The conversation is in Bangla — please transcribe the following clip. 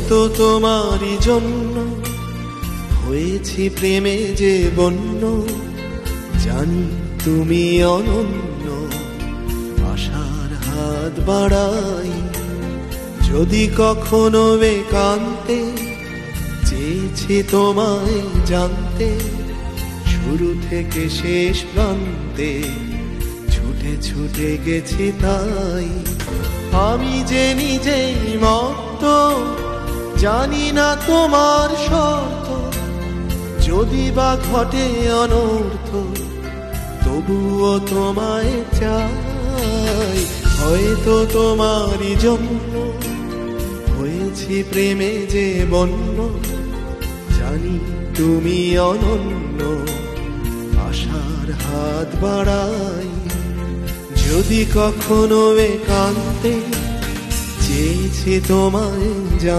হয়তো তোমারই জন্য হয়েছি প্রেমে যে বন্য, জানি তুমি অনন্য, আশার হাত বাড়াই। যদি কখনো একান্তে চেয়েছি তোমায় জানতে, শুরু থেকে শেষ প্রান্তে ছুটে ছুটে গেছি তাই। আমি যে নিজেই মত্ত, জানি না তোমার শর্ত, যদি বা ঘটে অনর্থ তবুও তোমায় চাই। হয়তো তোমারই জন্য হয়েছি প্রেমে যে বন্য, জানি তুমি অনন্য, আশার হাত বাড়াই। যদি কখনো একান্তে চেয়েছি তোমায় জানতে,